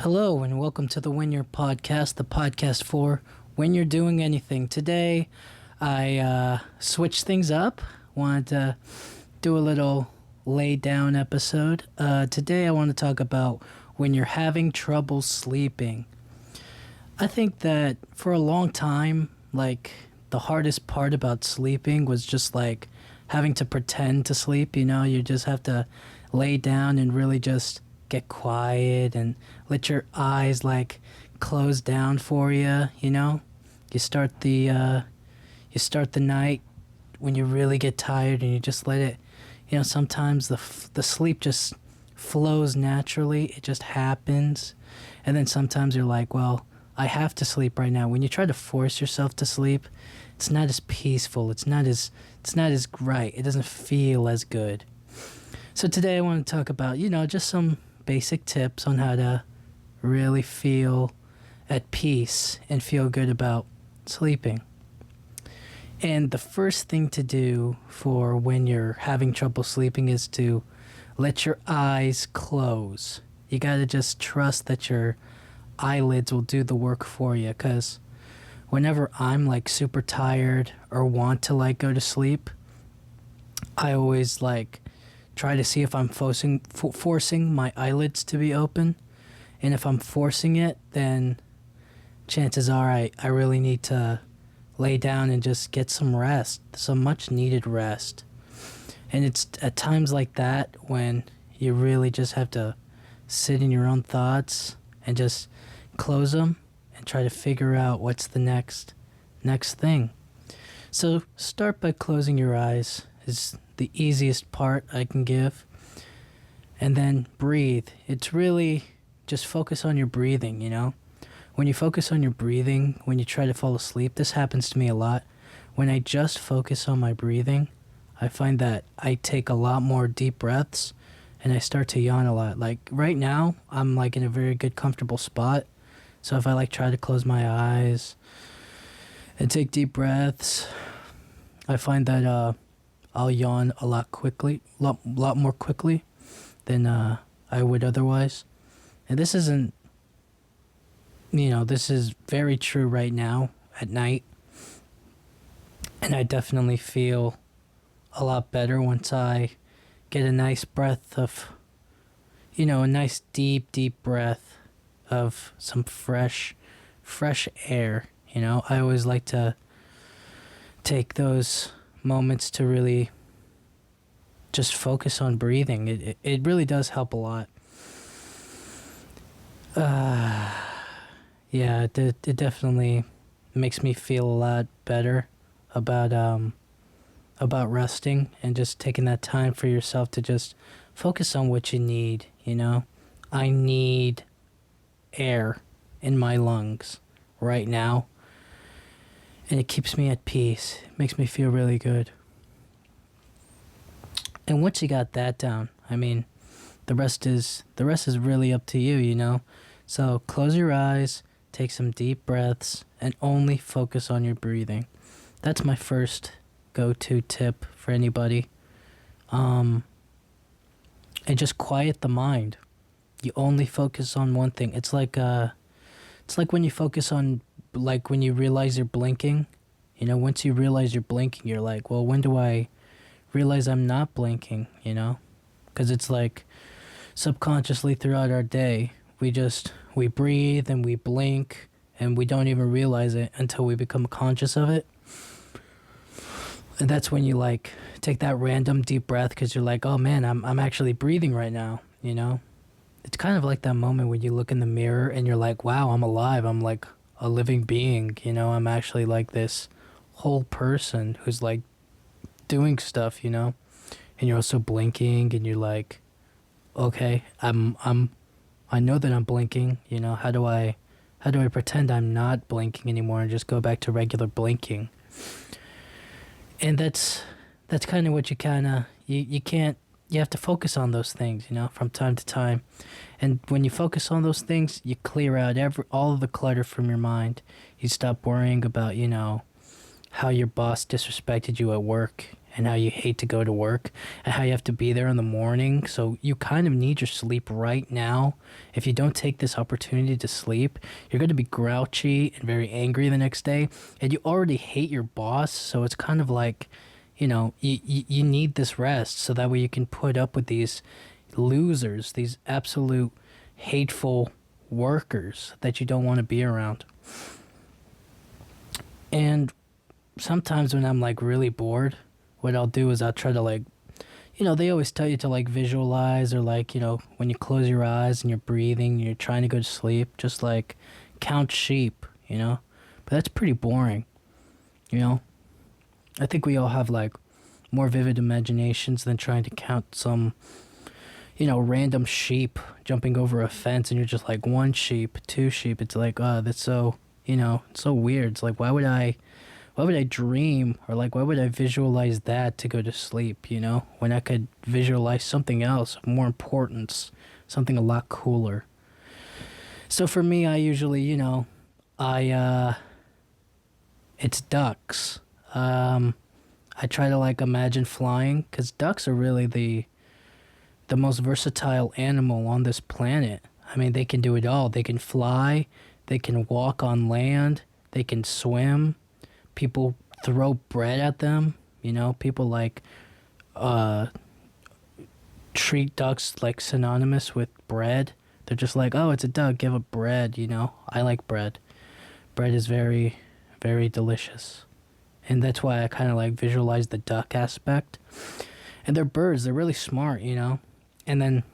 Hello, and welcome to the When You're podcast, the podcast for when you're doing anything. Today, I switched things up. Wanted to do a little lay down episode. Today, I want to talk about when you're having trouble sleeping. I think that for a long time, the hardest part about sleeping was just having to pretend to sleep. You just have to lay down and really just get quiet and let your eyes close down for you. You start the night when you really get tired and you just let it. Sometimes the sleep just flows naturally. It just happens, and then sometimes you're like, well, I have to sleep right now. When you try to force yourself to sleep, it's not as peaceful. It's not as right. It doesn't feel as good. So today I want to talk about just some basic tips on how to really feel at peace and feel good about sleeping. And the first thing to do for when you're having trouble sleeping is to let your eyes close. You got to just trust that your eyelids will do the work for you, because whenever I'm super tired or want to go to sleep, I always try to see if I'm forcing my eyelids to be open. And if I'm forcing it, then chances are I really need to lay down and just get some rest, some much needed rest. And it's at times like that when you really just have to sit in your own thoughts and just close them and try to figure out what's the next thing. So start by closing your eyes. Is the easiest part I can give. And then breathe. It's really just focus on your breathing, When you focus on your breathing, when you try to fall asleep, this happens to me a lot. When I just focus on my breathing, I find that I take a lot more deep breaths and I start to yawn a lot. Right now, I'm in a very good, comfortable spot. So if I try to close my eyes and take deep breaths, I find that I'll yawn a lot more quickly than I would otherwise. And this isn't, this is very true right now at night. And I definitely feel a lot better once I get a nice breath of, a nice deep breath of some fresh air. I always like to take those moments to really just focus on breathing. It really does help a lot. It definitely makes me feel a lot better about resting and just taking that time for yourself to just focus on what you need. I need air in my lungs right now, and it keeps me at peace. It makes me feel really good. And once you got that down, the rest is really up to you, So close your eyes, take some deep breaths, and only focus on your breathing. That's my first go-to tip for anybody. And just quiet the mind. You only focus on one thing. It's like when you focus on, when you realize you're blinking. Once you realize you're blinking, you're like, well, when do I realize I'm not blinking? Because it's subconsciously throughout our day, we breathe and we blink and we don't even realize it until we become conscious of it. And that's when you take that random deep breath, because you're like, oh man, I'm actually breathing right now. It's kind of like that moment when you look in the mirror and you're like, wow, I'm alive. I'm a living being. I'm actually this whole person who's doing stuff. And you're also blinking and you're like, okay, I know that I'm blinking. How do I pretend I'm not blinking anymore and just go back to regular blinking? And that's kind of what you have to focus on those things, from time to time. And when you focus on those things, you clear out all of the clutter from your mind. You stop worrying about, how your boss disrespected you at work and how you hate to go to work and how you have to be there in the morning. So you kind of need your sleep right now. If you don't take this opportunity to sleep, you're going to be grouchy and very angry the next day. And you already hate your boss. So it's kind of like, you need this rest so that way you can put up with these losers, these absolute hateful workers that you don't want to be around. And sometimes when I'm like really bored, what I'll do is I'll try to like, they always tell you to like visualize or like, when you close your eyes and you're breathing and you're trying to go to sleep, just like count sheep, But that's pretty boring, I think we all have like more vivid imaginations than trying to count some, random sheep jumping over a fence and you're just like one sheep, two sheep. It's like, that's so, it's so weird. It's like, why would I dream or like why would I visualize that to go to sleep, when I could visualize something else of more importance, something a lot cooler. So for me, I usually, it's ducks. I try to like imagine flying because ducks are really the most versatile animal on this planet. I mean, they can do it all. They can fly, they can walk on land, they can swim. People throw bread at them, people like treat ducks like synonymous with bread. They're just like, oh, it's a duck, give it bread, I like bread. Bread is very, very delicious. And that's why I kind of like visualize the duck aspect. And they're birds, they're really smart, And then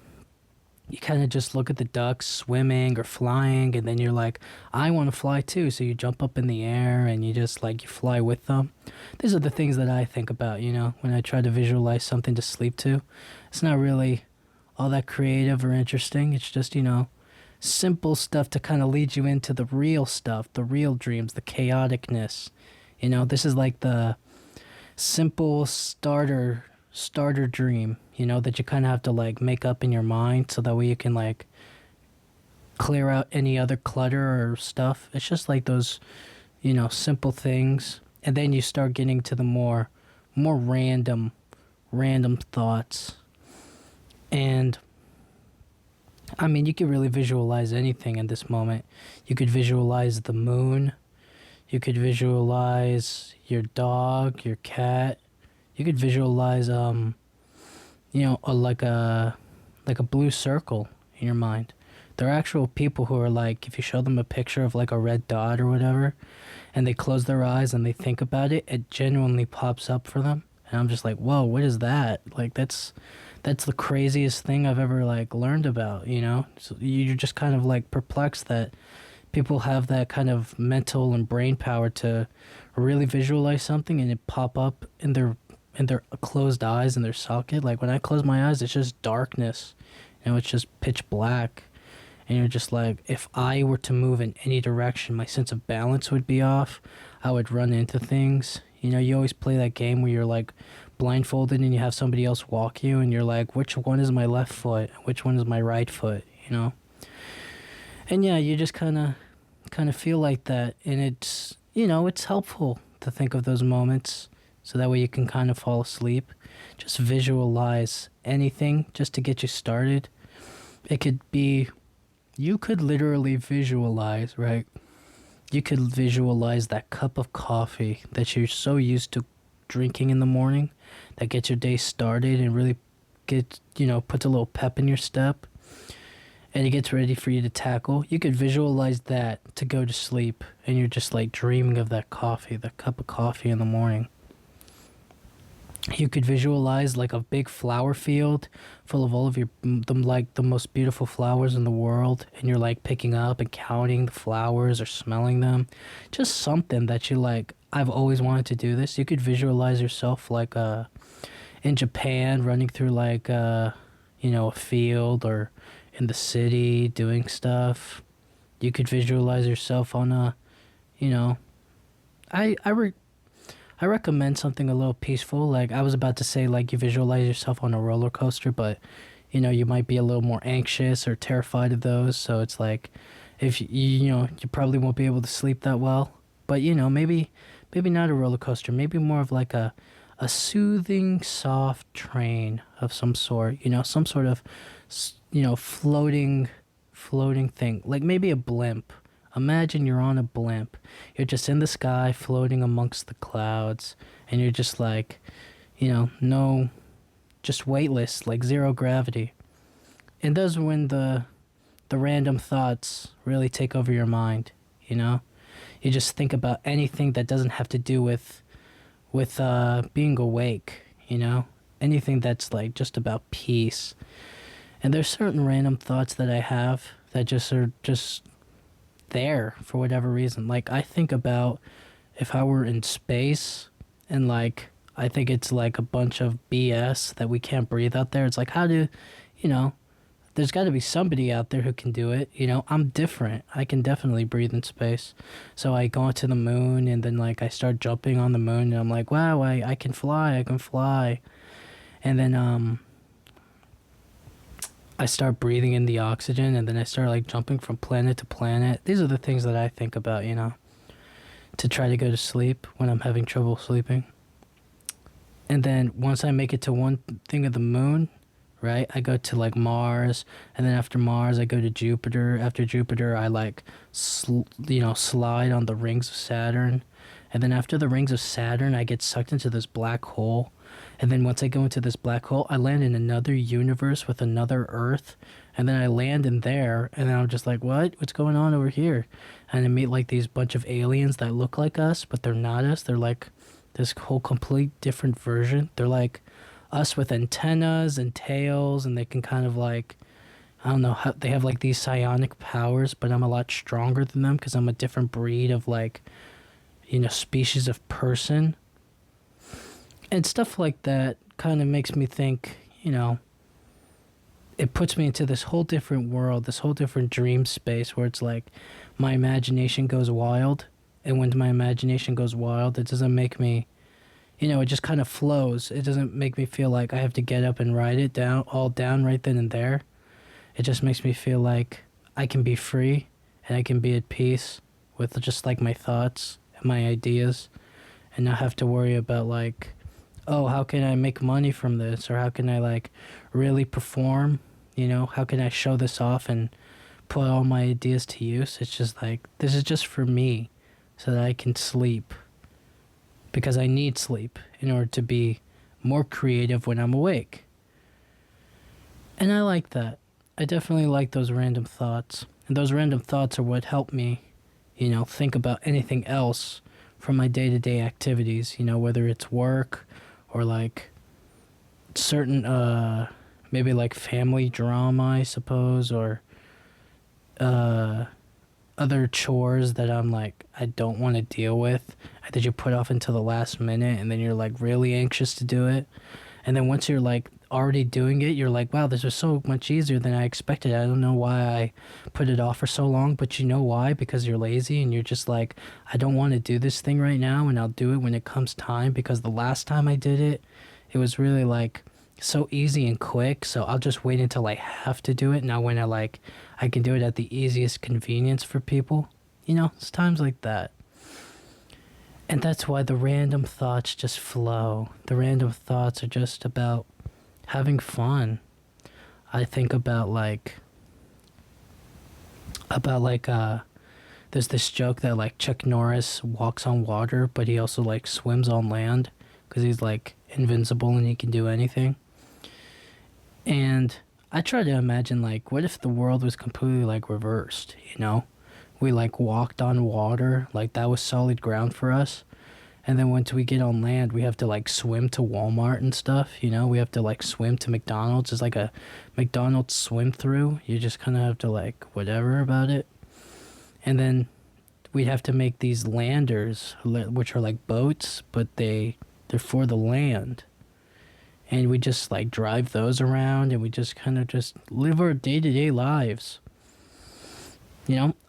you kind of just look at the ducks swimming or flying, and then you're like, I want to fly too. So you jump up in the air and you just like, you fly with them. These are the things that I think about, when I try to visualize something to sleep to. It's not really all that creative or interesting. It's just, simple stuff to kind of lead you into the real stuff, the real dreams, the chaoticness. This is like the simple starter dream, that you kind of have to like make up in your mind so that way you can like clear out any other clutter or stuff. It's just like those, simple things. And then you start getting to the more random thoughts. And I mean, you could really visualize anything in this moment. You could visualize the moon. You could visualize your dog, your cat. You could visualize, like a blue circle in your mind. There are actual people who are like, if you show them a picture of like a red dot or whatever, and they close their eyes and they think about it, it genuinely pops up for them. And I'm just like, whoa, what is that? Like, that's the craziest thing I've ever like learned about, So you're just kind of like perplexed that people have that kind of mental and brain power to really visualize something and it pop up in their closed eyes in their socket. Like when I close my eyes, it's just darkness, it's just pitch black, and you're just like, if I were to move in any direction, my sense of balance would be off. I would run into things. You always play that game where you're like blindfolded and you have somebody else walk you, and you're like, which one is my left foot? Which one is my right foot? And yeah, you just kind of feel like that, and it's it's helpful to think of those moments so that way you can kind of fall asleep. Just visualize anything just to get you started. It could be, you could literally visualize, right? You could visualize that cup of coffee that you're so used to drinking in the morning that gets your day started and really puts a little pep in your step. And it gets ready for you to tackle. You could visualize that to go to sleep, and you're just like dreaming of that coffee, that cup of coffee in the morning. You could visualize like a big flower field full of all of the most beautiful flowers in the world, and you're like picking up and counting the flowers or smelling them. Just something that you like, I've always wanted to do this. You could visualize yourself like in Japan running through like a field, or in the city doing stuff. You could visualize yourself on a, I recommend something a little peaceful. Like I was about to say, like you visualize yourself on a roller coaster, but you might be a little more anxious or terrified of those. So it's like, if you probably won't be able to sleep that well. But maybe not a roller coaster. Maybe more of like a a soothing, soft train of some sort, you know, some sort of, floating thing, like maybe a blimp. Imagine you're on a blimp. You're just in the sky, floating amongst the clouds, and you're just like, no, just weightless, like zero gravity. And those are when the random thoughts really take over your mind, you know? You just think about anything that doesn't have to do with being awake, you know? Anything that's like just about peace. And there's certain random thoughts that I have that just are just there for whatever reason. Like I think about if I were in space and like I think it's like a bunch of BS that we can't breathe out there. It's like how do, there's got to be somebody out there who can do it. I'm different. I can definitely breathe in space. So I go to the moon and then like I start jumping on the moon and I'm like, wow, I can fly. I can fly. And then I start breathing in the oxygen and then I start like jumping from planet to planet. These are the things that I think about, to try to go to sleep when I'm having trouble sleeping. And then once I make it to one thing of the moon, right, I go to like Mars, and then after Mars I go to Jupiter. After Jupiter I like slide on the rings of Saturn, and then after the rings of Saturn I get sucked into this black hole. And then once I go into this black hole, I land in another universe with another Earth, and then I land in there, and then I'm just like, what's going on over here? And I meet like these bunch of aliens that look like us, but they're not us. They're like this whole complete different version. They're like us with antennas and tails, and they can kind of like, I don't know, how they have like these psionic powers, but I'm a lot stronger than them because I'm a different breed of like, species of person. And stuff like that kind of makes me think, it puts me into this whole different world, this whole different dream space where it's like my imagination goes wild. And when my imagination goes wild, it doesn't make me, it just kind of flows. It doesn't make me feel like I have to get up and write it down right then and there. It just makes me feel like I can be free and I can be at peace with just like my thoughts and my ideas and not have to worry about like, oh, how can I make money from this? Or how can I like really perform? How can I show this off and put all my ideas to use? It's just like, this is just for me so that I can sleep. Because I need sleep in order to be more creative when I'm awake. And I like that. I definitely like those random thoughts. And those random thoughts are what help me, think about anything else from my day-to-day activities, whether it's work or like certain maybe like family drama, I suppose, or other chores that I'm like I don't want to deal with, that you put off until the last minute, and then you're like really anxious to do it, and then once you're like already doing it, you're like, wow, this was so much easier than I expected. I don't know why I put it off for so long, but you know why? Because you're lazy and you're just like, I don't want to do this thing right now, and I'll do it when it comes time, because the last time I did it, it was really like so easy and quick, so I'll just wait until I have to do it. Now when I can do it at the easiest convenience for people. It's times like that. And that's why the random thoughts just flow. The random thoughts are just about having fun. I think about there's this joke that like Chuck Norris walks on water, but he also like swims on land because he's like invincible and he can do anything. And I try to imagine like, what if the world was completely like reversed, We like walked on water, like that was solid ground for us. And then once we get on land, we have to like swim to Walmart and stuff, We have to like swim to McDonald's. It's like a McDonald's swim through. You just kind of have to like whatever about it. And then we'd have to make these landers, which are like boats, but they're for the land. And we just like drive those around, and we just kind of just live our day-to-day lives.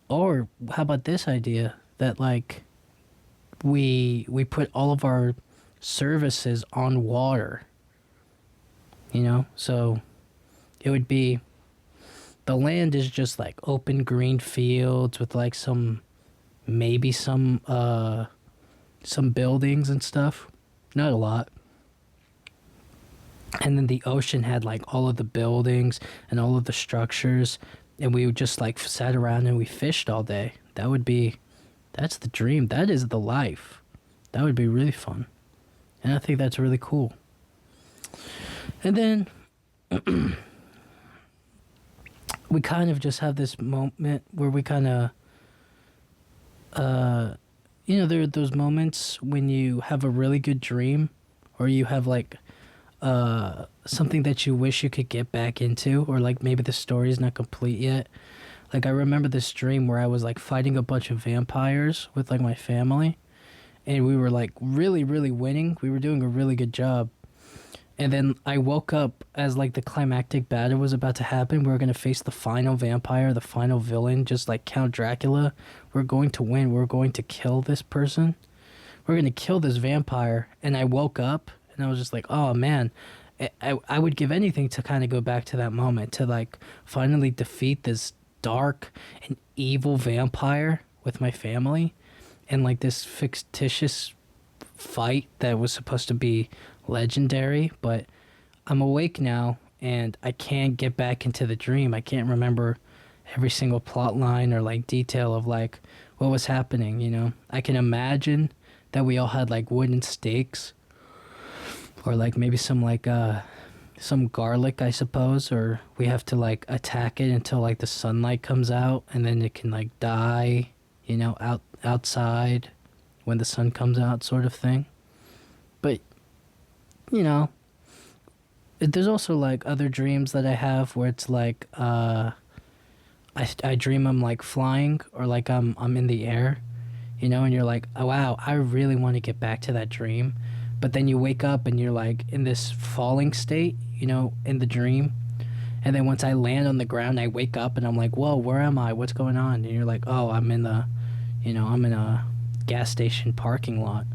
Or how about this idea that like we put all of our services on water. So it would be, the land is just like open green fields with like some buildings and stuff. Not a lot. and then the ocean had like all of the buildings and all of the structures, and we would just like sat around and we fished all day. That's the dream. That is the life. That would be really fun. And I think that's really cool. And then we kind of just have this moment where we kind of, there are those moments when you have a really good dream, or you have like something that you wish you could get back into, or like maybe the story is not complete yet. Like I remember this dream where I was like fighting a bunch of vampires with like my family, and we were like really, really winning. We were doing a really good job. And then I woke up as like the climactic battle was about to happen. We were going to face the final vampire, the final villain, just like Count Dracula. We're going to win. We're going to kill this person. We're going to kill this vampire. And I woke up and I was just like, oh man, I would give anything to kind of go back to that moment, to like finally defeat this dark and evil vampire with my family, and like this fictitious fight that was supposed to be legendary. But I'm awake now and I can't get back into the dream. I can't remember every single plot line or like detail of like what was happening. I can imagine that we all had like wooden stakes, or like maybe some garlic, I suppose, or we have to like attack it until like the sunlight comes out, and then it can like die, outside when the sun comes out, sort of thing. But there's also like other dreams that I have where it's like I dream I'm like flying, or like I'm in the air, and you're like, oh wow, I really want to get back to that dream. But then you wake up and you're like in this falling state, in the dream. And then once I land on the ground, I wake up and I'm like, whoa, where am I? What's going on? And you're like, oh, I'm in a gas station parking lot.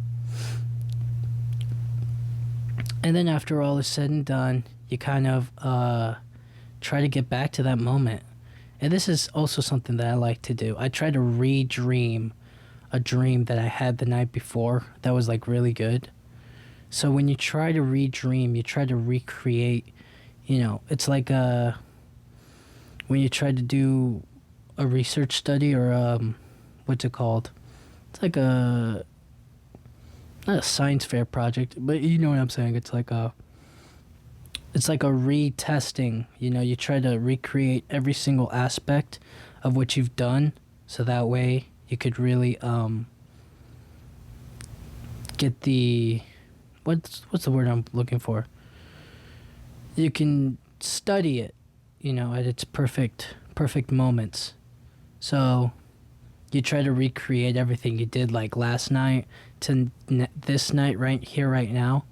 And then after all is said and done, you kind of try to get back to that moment. And this is also something that I like to do. I try to re-dream a dream that I had the night before that was like really good. So when you try to re-dream, you try to recreate, it's like when you try to do a research study, or what's it called? It's like not a science fair project, but you know what I'm saying. It's like a retesting. You try to recreate every single aspect of what you've done, so that way you could really get the what's the word I'm looking for? You can study it, at its perfect moments. So you try to recreate everything you did like last night to this night right here, right now.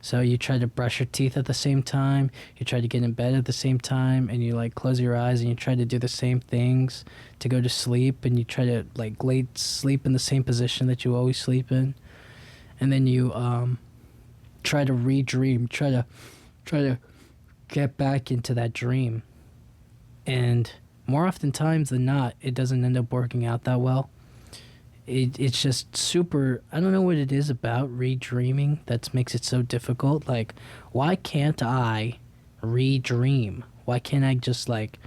So you try to brush your teeth at the same time, you try to get in bed at the same time, and you like close your eyes and you try to do the same things to go to sleep, and you try to like sleep in the same position that you always sleep in. And then you try to re-dream, try to get back into that dream. And more oftentimes than not, it doesn't end up working out that well. It's just super, I don't know what it is about re-dreaming that makes it so difficult. Like, why can't I re-dream? Why can't I just like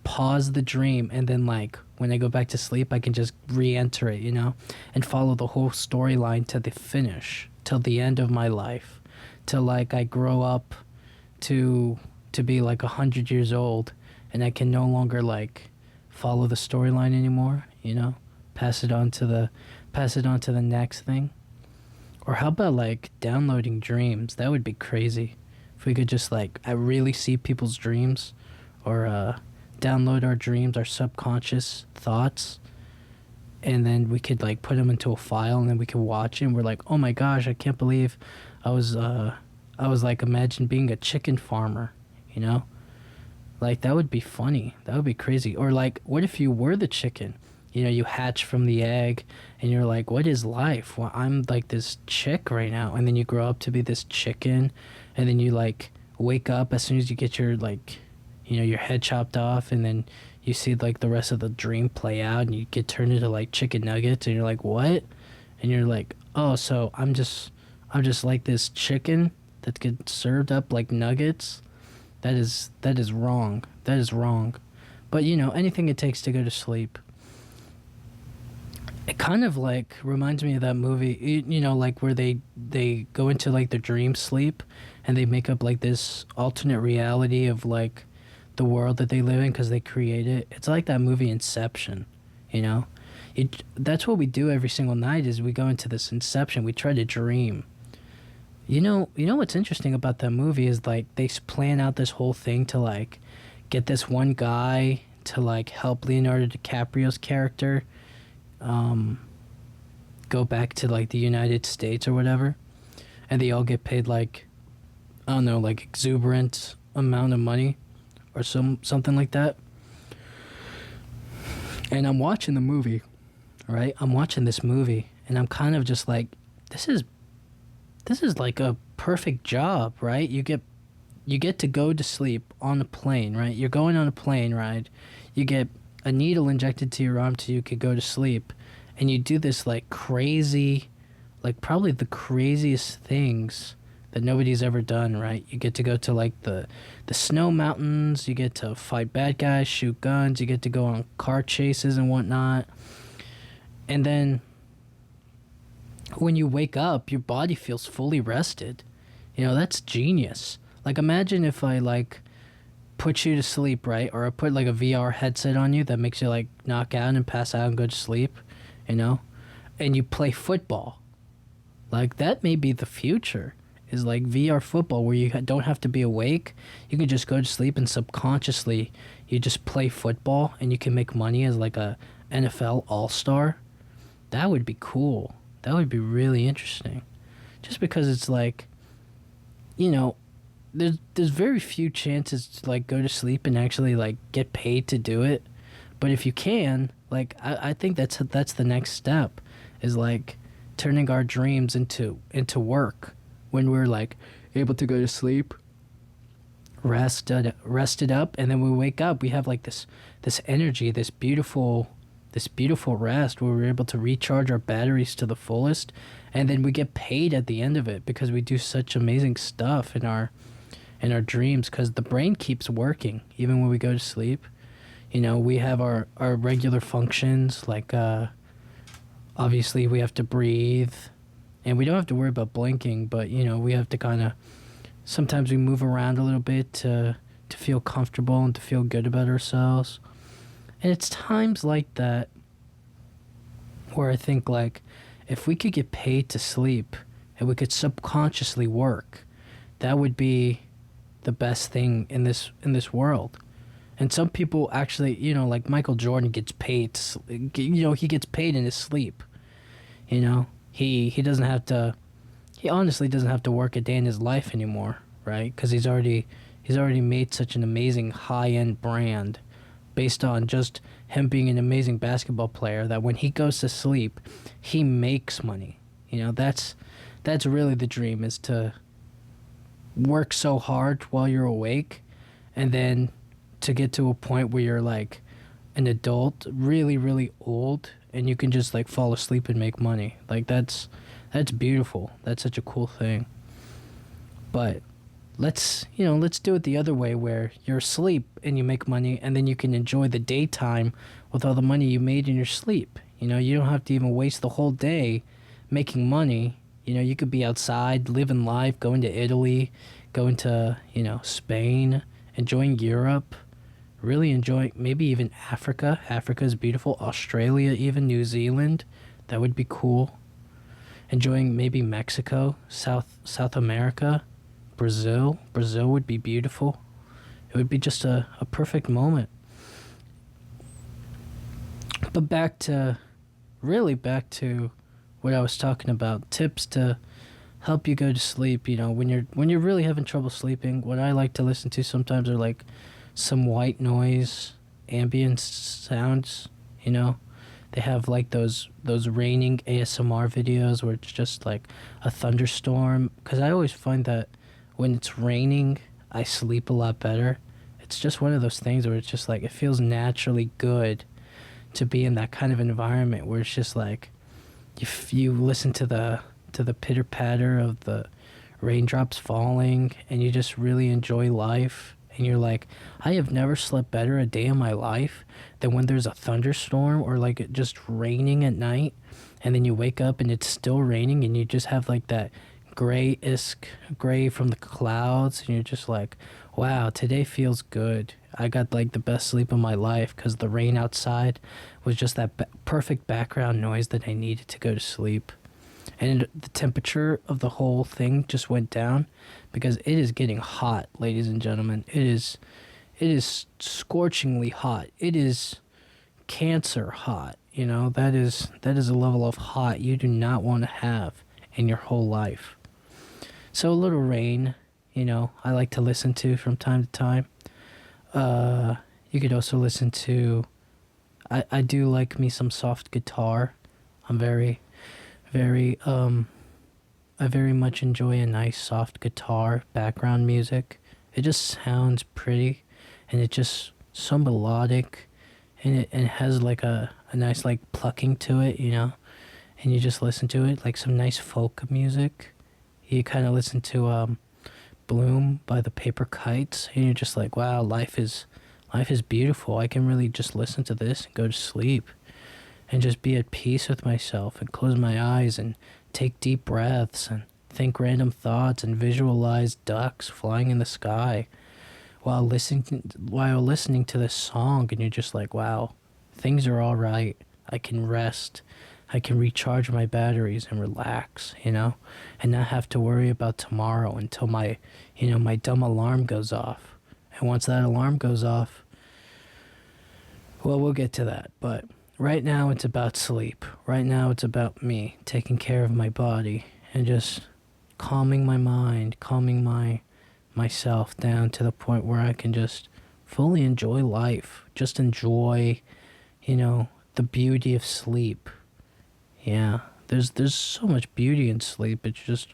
pause the dream, and then like when I go back to sleep I can just re-enter it, and follow the whole storyline to the finish, till the end of my life, till like I grow up to be like 100 years old, and I can no longer like follow the storyline anymore, pass it on to the next thing. Or how about like downloading dreams? That would be crazy if we could just like I really see people's dreams, or download our dreams, our subconscious thoughts, and then we could like put them into a file, and then we could watch it, and we're like, oh my gosh, I can't believe I was like, imagine being a chicken farmer, like that would be funny. That would be crazy. Or like, what if you were the chicken? You hatch from the egg and you're like, what is life? Well, I'm like this chick right now. And then you grow up to be this chicken, and then you like wake up as soon as you get your like, your head chopped off, and then you see like the rest of the dream play out, and you get turned into like chicken nuggets, and you're like, what? And you're like, oh, so I'm just like this chicken that get served up like nuggets. That is wrong. That is wrong. But anything it takes to go to sleep. It kind of like reminds me of that movie, like where they go into like their dream sleep, and they make up like this alternate reality of like the world that they live in because they create it. It's like that movie Inception, you know. That's what we do every single night is we go into this Inception. We try to dream. You know what's interesting about that movie is like they plan out this whole thing to like get this one guy to like help Leonardo DiCaprio's character go back to like the United States or whatever, and they all get paid like, I don't know, like exuberant amount of money or something like that. And I'm watching the movie, right? I'm watching this movie and I'm kind of just like, this is like a perfect job, right? You get to go to sleep on a plane, right? You're going on a plane ride. You get a needle injected to your arm so you could go to sleep. And you do this like crazy, like probably the craziest things that nobody's ever done, right? You get to go to like the snow mountains. You get to fight bad guys, shoot guns. You get to go on car chases and whatnot. And then when you wake up, your body feels fully rested. That's genius. Like imagine if I like put you to sleep, right? Or I put like a VR headset on you that makes you like knock out and pass out and go to sleep, and you play football. Like that may be the future, is like VR football where you don't have to be awake. You can just go to sleep and subconsciously you just play football and you can make money as like a NFL all-star. That would be cool. That would be really interesting. Just because it's like, there's very few chances to like go to sleep and actually like get paid to do it. But if you can, like I think that's the next step, is like turning our dreams into work. When we're like able to go to sleep, rested up, and then we wake up, we have like this energy, this beautiful rest where we're able to recharge our batteries to the fullest, and then we get paid at the end of it because we do such amazing stuff in our dreams, because the brain keeps working even when we go to sleep. We have our regular functions, like obviously we have to breathe, and we don't have to worry about blinking, but we have to kind of, sometimes we move around a little bit to feel comfortable and to feel good about ourselves. And it's times like that where I think like if we could get paid to sleep and we could subconsciously work, that would be the best thing in this world. And some people actually, like Michael Jordan gets paid he gets paid in his sleep. He doesn't have to, he honestly doesn't have to work a day in his life anymore, right? Because he's already made such an amazing high-end brand based on just him being an amazing basketball player, that when he goes to sleep, he makes money. That's really the dream, is to work so hard while you're awake, and then to get to a point where you're like an adult, really, really old, and you can just like fall asleep and make money. Like that's beautiful. That's such a cool thing. But let's do it the other way, where you're asleep and you make money, and then you can enjoy the daytime with all the money you made in your sleep. You don't have to even waste the whole day making money. You could be outside, living life, going to Italy, going to, Spain, enjoying Europe, really enjoying maybe even Africa. Africa is beautiful. Australia, even New Zealand. That would be cool. Enjoying maybe Mexico, South America, Brazil. Brazil would be beautiful. It would be just a perfect moment. But back to what I was talking about, tips to help you go to sleep. When you're really having trouble sleeping, what I like to listen to sometimes are like some white noise, ambient sounds. They have like those raining ASMR videos where it's just like a thunderstorm. Because I always find that when it's raining, I sleep a lot better. It's just one of those things where it's just like it feels naturally good to be in that kind of environment where it's just like you listen to the pitter patter of the raindrops falling, and you just really enjoy life. And you're like, I have never slept better a day in my life than when there's a thunderstorm or like it just raining at night, and then you wake up and it's still raining, and you just have like that gray from the clouds, and you're just like, wow, today feels good. I got like the best sleep of my life because the rain outside was just that perfect background noise that I needed to go to sleep. And the temperature of the whole thing just went down because it is getting hot, ladies and gentlemen. It is scorchingly hot. It is cancer hot. You know, that is a level of hot you do not want to have in your whole life. So a little rain, I like to listen to from time to time. You could also listen to, I do like me some soft guitar. I'm I very much enjoy a nice soft guitar background music. It just sounds pretty, and it just so melodic, and it has like a nice like plucking to it, and you just listen to it like some nice folk music. You kind of listen to Bloom by the Paper Kites, and you're just like, wow, life is beautiful. I can really just listen to this and go to sleep and just be at peace with myself and close my eyes and take deep breaths and think random thoughts and visualize ducks flying in the sky while listening to this song. And you're just like, wow, things are all right. I can rest. I can recharge my batteries and relax, and not have to worry about tomorrow until my dumb alarm goes off. And once that alarm goes off, well, we'll get to that. But right now it's about sleep. Right now it's about me taking care of my body and just calming my mind, calming myself down to the point where I can just fully enjoy life. Just enjoy, the beauty of sleep. Yeah, there's so much beauty in sleep. It's just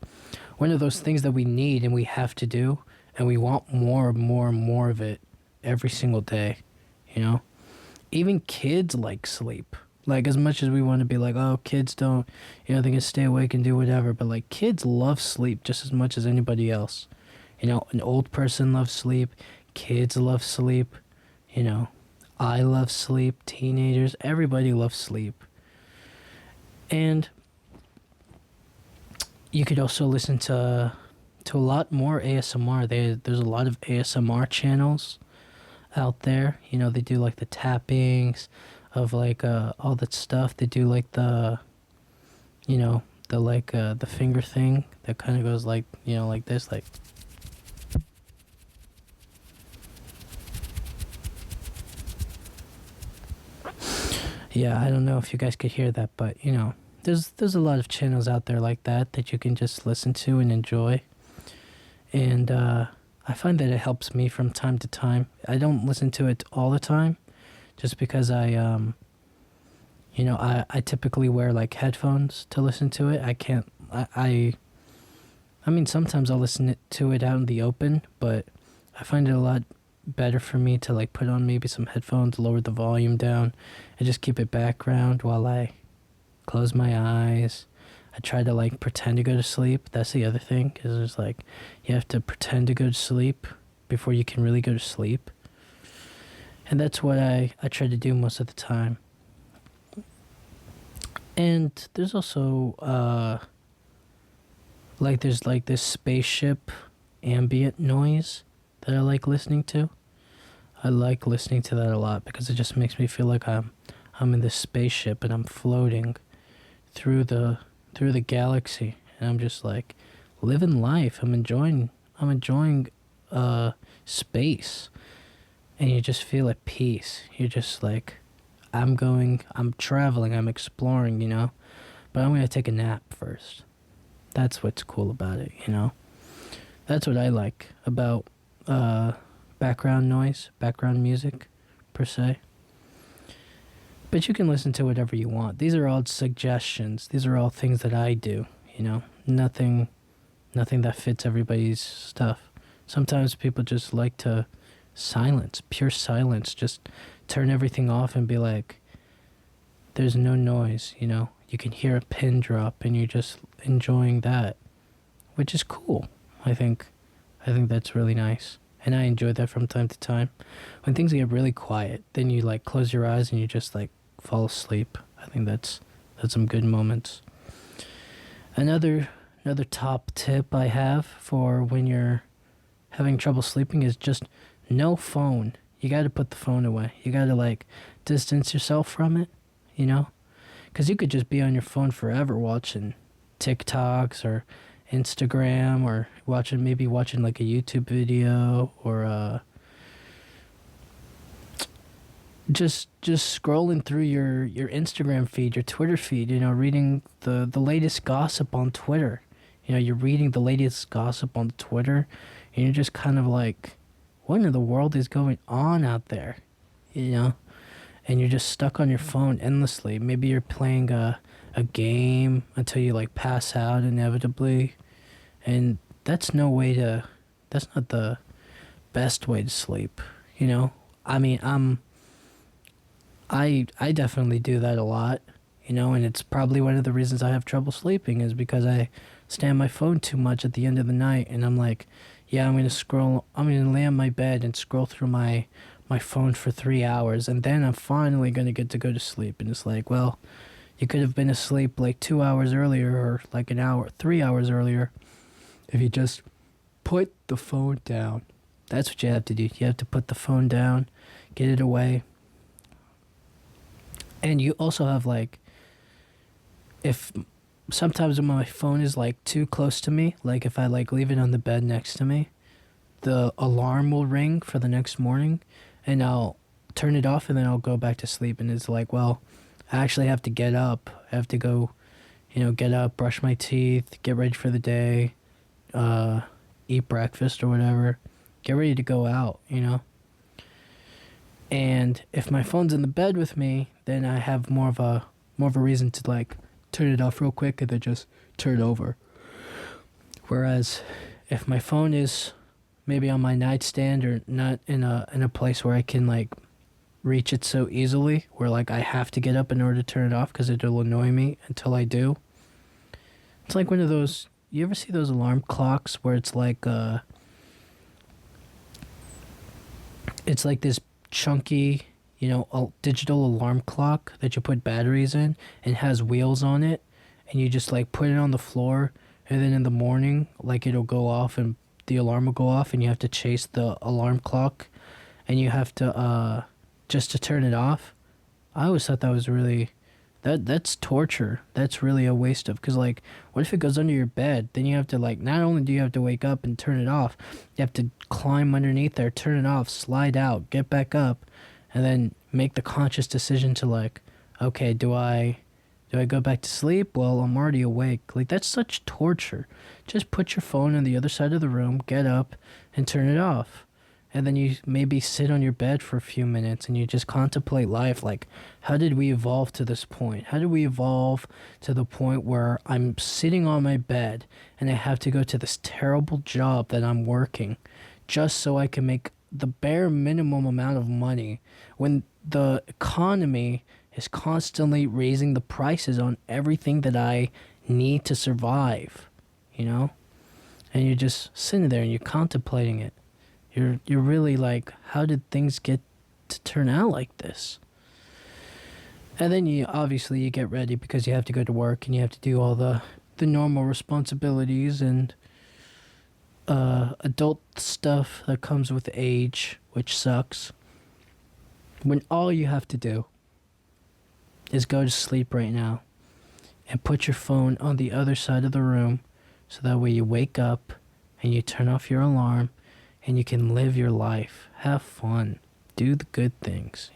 one of those things that we need and we have to do, and we want more and more and more of it every single day, Even kids like sleep. Like, as much as we want to be like, oh, kids don't, they can stay awake and do whatever, but like, kids love sleep just as much as anybody else. An old person loves sleep, kids love sleep, I love sleep, teenagers, everybody loves sleep. And you could also listen to a lot more ASMR. There's a lot of ASMR channels out there. They do like the tappings of like all that stuff. They do like the the finger thing that kind of goes like like this, like. Yeah, I don't know if you guys could hear that, but there's a lot of channels out there like that you can just listen to and enjoy. And I find that it helps me from time to time. I don't listen to it all the time, just because I typically wear like headphones to listen to it. I can't. I mean, sometimes I'll listen to it out in the open, but I find it a lot better for me to like put on maybe some headphones, lower the volume down, and just keep it background while I close my eyes. I try to like pretend to go to sleep. That's the other thing, because there's like, you have to pretend to go to sleep before you can really go to sleep. And that's what I try to do most of the time. And there's also there's like this spaceship ambient noise that I like listening to. I like listening to that a lot because it just makes me feel like I'm in this spaceship and I'm floating through the galaxy, and I'm just like living life. I'm enjoying space, and you just feel at peace. You're just like, I'm traveling, I'm exploring, but I'm gonna take a nap first. That's what's cool about it, That's what I like about background noise, background music, per se. But you can listen to whatever you want. These are all suggestions. These are all things that I do, Nothing that fits everybody's stuff. Sometimes people just like to silence, pure silence. Just turn everything off and be like, there's no noise, You can hear a pin drop and you're just enjoying that, which is cool. I think that's really nice. And I enjoy that from time to time. When things get really quiet, then you like close your eyes and you just like fall asleep. I think that's some good moments. Another top tip I have for when you're having trouble sleeping is just no phone. You got to put the phone away. You got to like distance yourself from it, you know? Cuz you could just be on your phone forever watching TikToks or Instagram or maybe watching like a YouTube video or just scrolling through your Instagram feed, your Twitter feed, reading the latest gossip on Twitter. You're reading the latest gossip on Twitter and you're just kind of like, what in the world is going on out there? And you're just stuck on your phone endlessly. Maybe you're playing a game until you like pass out inevitably. And that's not the best way to sleep, I mean, I definitely do that a lot, and it's probably one of the reasons I have trouble sleeping is because I stay on my phone too much at the end of the night, and I'm like, yeah, I'm gonna lay on my bed and scroll through my phone for 3 hours, and then I'm finally gonna get to go to sleep. And it's like, well, you could have been asleep like 2 hours earlier or like 3 hours earlier if you just put the phone down. That's what you have to do. You have to put the phone down, get it away. And you also have like, if sometimes when my phone is like too close to me, like if I like leave it on the bed next to me, the alarm will ring for the next morning and I'll turn it off and then I'll go back to sleep. And it's like, well, I actually have to get up. I have to go, get up, brush my teeth, get ready for the day, eat breakfast or whatever, get ready to go out, And if my phone's in the bed with me, then I have more of a reason to like turn it off real quick and then just turn it over. Whereas if my phone is maybe on my nightstand or not in a place where I can like reach it so easily, where like I have to get up in order to turn it off because it'll annoy me until I do. It's like one of those, you ever see those alarm clocks where it's like this chunky, a digital alarm clock that you put batteries in and has wheels on it, and you just like put it on the floor, and then in the morning like it'll go off and the alarm will go off and you have to chase the alarm clock and you have to just to turn it off. I always thought that was really that's torture. That's really a waste of, because like, what if it goes under your bed? Then you have to like, not only do you have to wake up and turn it off, you have to climb underneath there, turn it off, slide out, get back up, and then make the conscious decision to like, okay, do I go back to sleep? Well, I'm already awake. Like, that's such torture. Just put your phone on the other side of the room, get up, and turn it off. And then you maybe sit on your bed for a few minutes and you just contemplate life. Like, how did we evolve to this point? How did we evolve to the point where I'm sitting on my bed and I have to go to this terrible job that I'm working just so I can make the bare minimum amount of money when the economy is constantly raising the prices on everything that I need to survive, And you're just sitting there and you're contemplating it. You're really like, how did things get to turn out like this? And then you get ready because you have to go to work and you have to do all the normal responsibilities and adult stuff that comes with age, which sucks. When all you have to do is go to sleep right now and put your phone on the other side of the room so that way you wake up and you turn off your alarm and you can live your life, have fun, do the good things,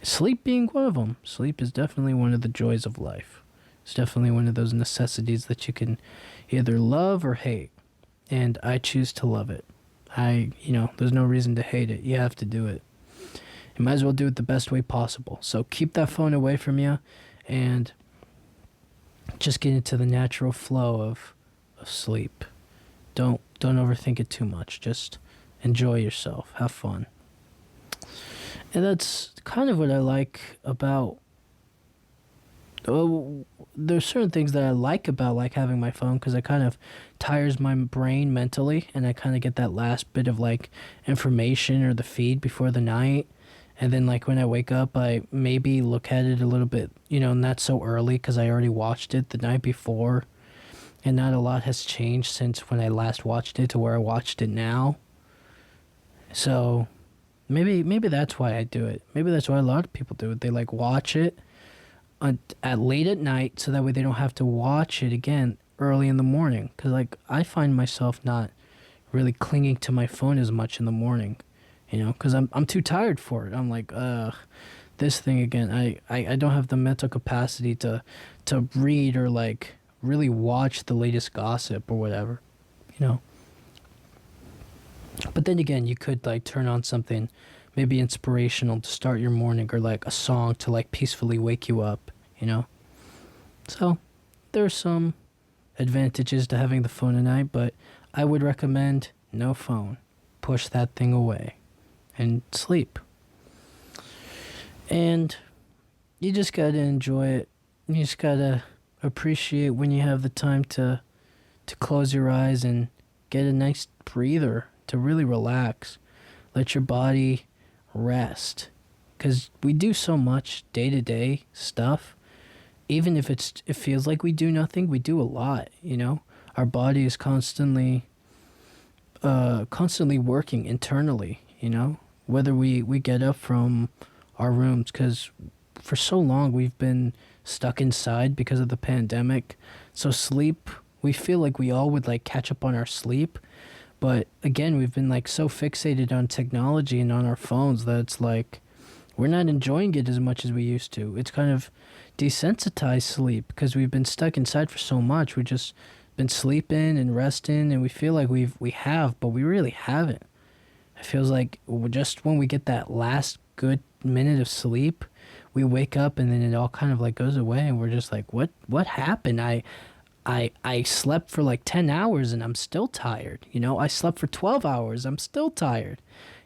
Sleep being one of them. Sleep is definitely one of the joys of life. It's definitely one of those necessities that you can either love or hate. And I choose to love it. There's no reason to hate it. You have to do it. You might as well do it the best way possible. So keep that phone away from you and just get into the natural flow of sleep. Don't overthink it too much. Just enjoy yourself. Have fun. And that's kind of what I like about Oh, there's certain things that I like about like having my phone because it kind of tires my brain mentally, and I kind of get that last bit of like information or the feed before the night, and then like when I wake up, I maybe look at it a little bit, not so early because I already watched it the night before, and not a lot has changed since when I last watched it to where I watched it now. So maybe that's why I do it. Maybe that's why a lot of people do it. They like watch it at late at night so that way they don't have to watch it again early in the morning. Because like I find myself not really clinging to my phone as much in the morning, because I'm too tired for it. I'm like, this thing again. I don't have the mental capacity to read or like really watch the latest gossip or whatever, you know. But then again, you could like turn on something maybe inspirational to start your morning, or like a song to like peacefully wake you up. So there's some advantages to having the phone at night, but I would recommend no phone. Push that thing away and sleep. And you just gotta enjoy it. You just gotta appreciate when you have the time to close your eyes and get a nice breather to really relax. Let your body rest. Because we do so much day-to-day stuff. Even if it feels like we do nothing, we do a lot. Our body is constantly working internally. Whether we get up from our rooms, because for so long we've been stuck inside because of the pandemic. So sleep, we feel like we all would like catch up on our sleep. But again, we've been like so fixated on technology and on our phones that it's like we're not enjoying it as much as we used to. It's kind of desensitized sleep because we've been stuck inside for so much. We've just been sleeping and resting, and we feel like we have, but we really haven't. It feels like just when we get that last good minute of sleep, we wake up and then it all kind of like goes away, and we're just like, what happened? I slept for like 10 hours and I'm still tired. I slept for 12 hours. I'm still tired.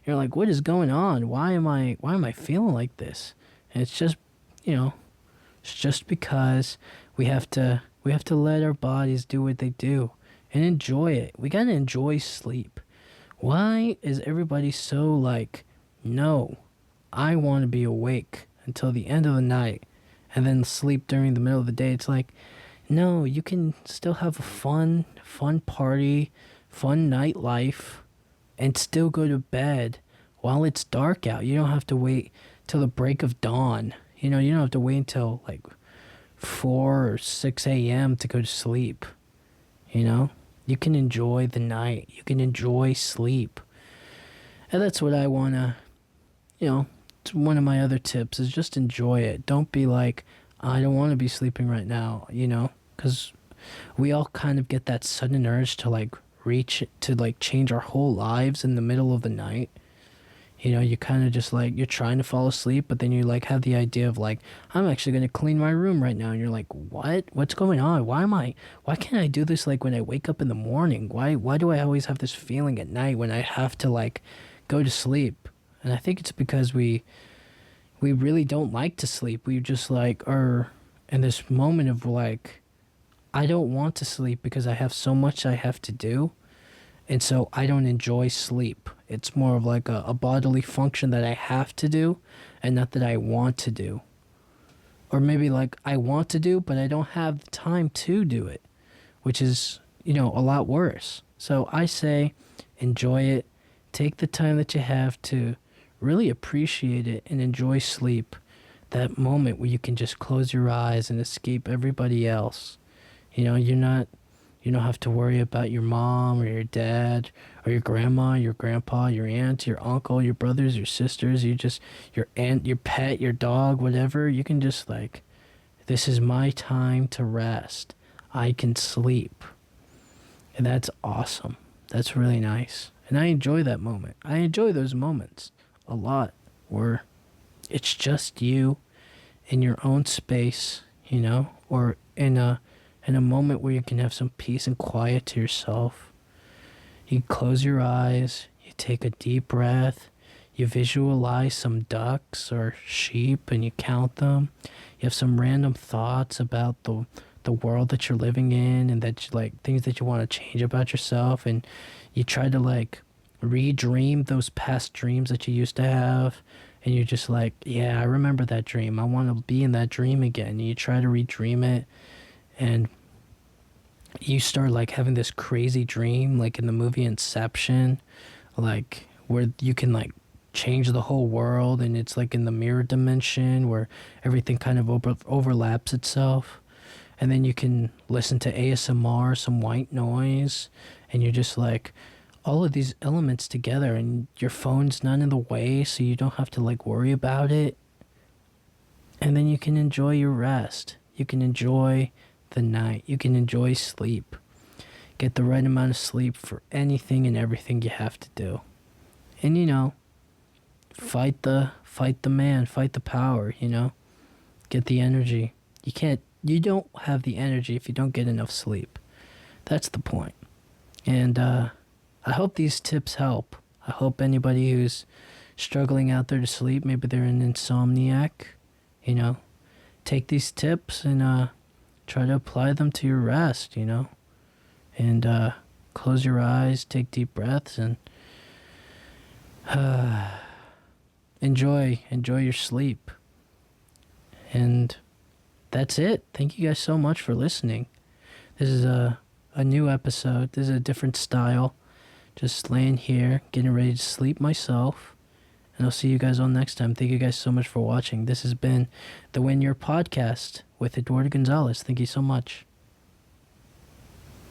You're like, what is going on? Why am I feeling like this? And it's just, it's just because we have to let our bodies do what they do and enjoy it. We got to enjoy sleep. Why is everybody so like, no, I want to be awake until the end of the night and then sleep during the middle of the day? It's like, no, you can still have a fun party, fun nightlife, and still go to bed while it's dark out. You don't have to wait till the break of dawn. You don't have to wait until like 4 or 6 a.m. to go to sleep. You can enjoy the night. You can enjoy sleep. And that's what I want to, it's one of my other tips is just enjoy it. Don't be like, I don't want to be sleeping right now, because we all kind of get that sudden urge to like change our whole lives in the middle of the night. You kind of just like, you're trying to fall asleep, but then you like have the idea of like, I'm actually going to clean my room right now. And you're like, what's going on? Why can't I do this like when I wake up in the morning? Why do I always have this feeling at night when I have to like go to sleep? And I think it's because we really don't like to sleep. We just like are in this moment of like, I don't want to sleep because I have so much I have to do. And so I don't enjoy sleep. It's more of like a bodily function that I have to do and not that I want to do. Or maybe like I want to do, but I don't have the time to do it, which is, a lot worse. So I say enjoy it. Take the time that you have to really appreciate it and enjoy sleep. That moment where you can just close your eyes and escape everybody else. You don't have to worry about your mom or your dad or your grandma, your grandpa, your aunt, your uncle, your brothers, your sisters. Your aunt, your pet, your dog, whatever. You can just like, this is my time to rest. I can sleep. And that's awesome. That's really nice. And I enjoy that moment. I enjoy those moments a lot where it's just you in your own space, or in a moment where you can have some peace and quiet to yourself. You close your eyes, you take a deep breath, You visualize some ducks or sheep and you count them. You have some random thoughts about the world that you're living in, and that you, like, things that you want to change about yourself, and you try to like re-dream those past dreams that you used to have, and you're just like, yeah, I remember that dream. I want to be in that dream again. And you try to re-dream it, and you start like having this crazy dream, like in the movie Inception, like where you can like change the whole world, and it's like in the mirror dimension where everything kind of overlaps itself. And then you can listen to ASMR, some white noise, and you're just like all of these elements together, and your phone's not in the way, so you don't have to like worry about it. And then you can enjoy your rest. You can enjoy the night. You can enjoy sleep. Get the right amount of sleep for anything and everything you have to do. And fight the man, fight the power, Get the energy. You don't have the energy if you don't get enough sleep. That's the point. And I hope these tips help. I hope anybody who's struggling out there to sleep, maybe they're an insomniac, take these tips and try to apply them to your rest, and close your eyes, take deep breaths, and enjoy your sleep. And that's it. Thank you guys so much for listening. This is a new episode. This is a different style. Just laying here, getting ready to sleep myself. And I'll see you guys all next time. Thank you guys so much for watching. This has been the Win Your Podcast with Eduardo Gonzalez. Thank you so much.